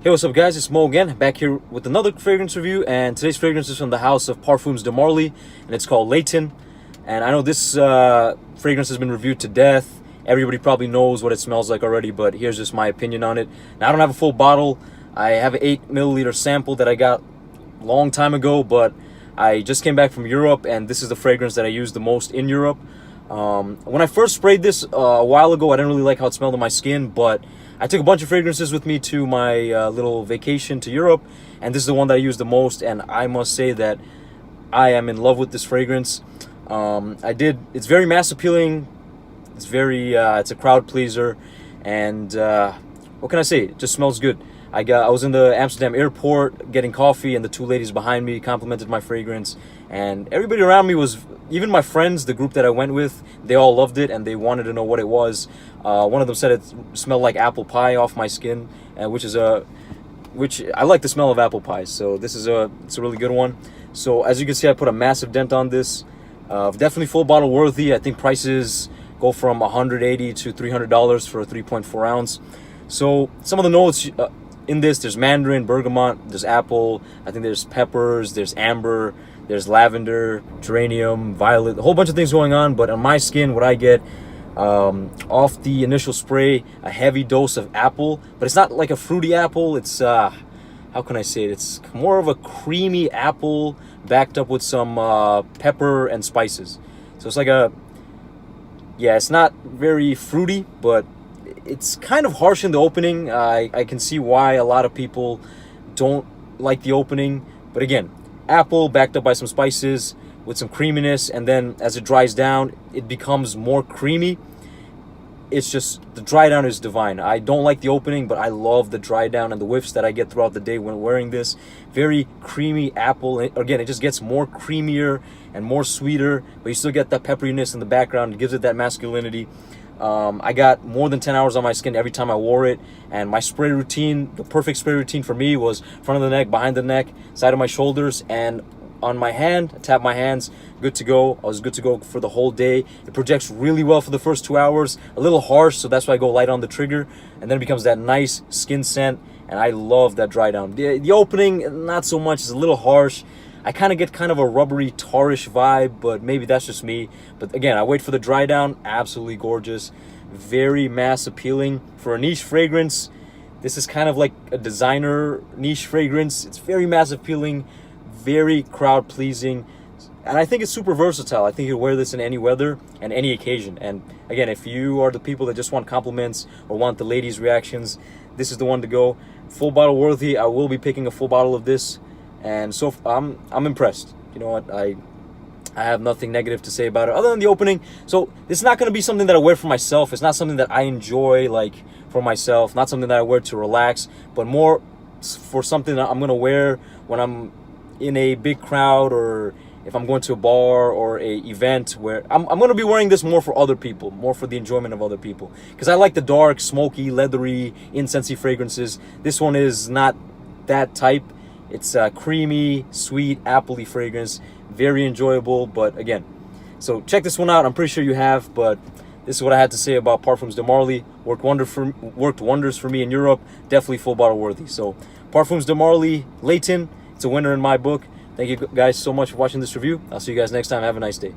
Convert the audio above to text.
Hey, what's up guys, it's Mo again, back here with another fragrance review, and today's fragrance is from the house of Parfums de Marly, and it's called Layton. And I know this fragrance has been reviewed to death. Everybody probably knows what it smells like already, but here's just my opinion on it. Now, I don't have a full bottle. I have an 8 milliliter sample that I got a long time ago, but I just came back from Europe, and this is the fragrance that I use the most in Europe. When I first sprayed this a while ago, I didn't really like how it smelled on my skin, but I took a bunch of fragrances with me to my little vacation to Europe, and this is the one that I use the most, and I must say that I am in love with this fragrance. It's very mass appealing, it's a crowd pleaser, and what can I say, it just smells good. I was in the Amsterdam airport getting coffee, and the two ladies behind me complimented my fragrance, and everybody around me was, even my friends, the group that I went with, they all loved it and they wanted to know what it was. One of them said it smelled like apple pie off my skin, which I like the smell of apple pie, so it's a really good one. So as you can see, I put a massive dent on this. Definitely full bottle worthy. I think prices go from $180 to $300 for a 3.4 ounce. So some of the notes in this, there's mandarin, bergamot, there's apple, I think there's peppers, there's amber, there's lavender, geranium, violet, a whole bunch of things going on. But on my skin, what I get off the initial spray, a heavy dose of apple, but it's not like a fruity apple. It's how can I say it? It's more of a creamy apple backed up with some pepper and spices. So it's like it's not very fruity, but it's kind of harsh in the opening. I can see why a lot of people don't like the opening, but again, apple backed up by some spices with some creaminess, and then as it dries down, it becomes more creamy. It's just, the dry down is divine. I don't like the opening, but I love the dry down and the whiffs that I get throughout the day when wearing this. Very creamy apple. Again, it just gets more creamier and more sweeter, but you still get that pepperiness in the background. It gives it that masculinity. I got more than 10 hours on my skin every time I wore it, and my spray routine, the perfect spray routine for me, was front of the neck, behind the neck, side of my shoulders, and on my hand. I tap my hands, good to go. I was good to go for the whole day. It projects really well for the first 2 hours, a little harsh, so that's why I go light on the trigger, and then it becomes that nice skin scent, and I love that dry down. The opening, not so much, it's a little harsh. I kind of get a rubbery, tarish vibe, but maybe that's just me. But again, I wait for the dry down. Absolutely gorgeous. Very mass appealing. For a niche fragrance, this is kind of like a designer niche fragrance. It's very mass appealing, very crowd pleasing, and I think it's super versatile. I think you can wear this in any weather and any occasion. And again, if you are the people that just want compliments or want the ladies' reactions, this is the one to go. Full bottle worthy. I will be picking a full bottle of this. And so I'm impressed. You know what? I have nothing negative to say about it other than the opening. So it's not going to be something that I wear for myself. It's not something that I enjoy like for myself. Not something that I wear to relax, but more for something that I'm going to wear when I'm in a big crowd, or if I'm going to a bar or a event where I'm going to be wearing this more for other people, more for the enjoyment of other people. Because I like the dark, smoky, leathery, incensey fragrances. This one is not that type. It's a creamy, sweet, appley fragrance. Very enjoyable, but again, so check this one out. I'm pretty sure you have, but this is what I had to say about Parfums de Marly. Worked wonders for me in Europe. Definitely full bottle worthy. So Parfums de Marly, Layton, it's a winner in my book. Thank you guys so much for watching this review. I'll see you guys next time. Have a nice day.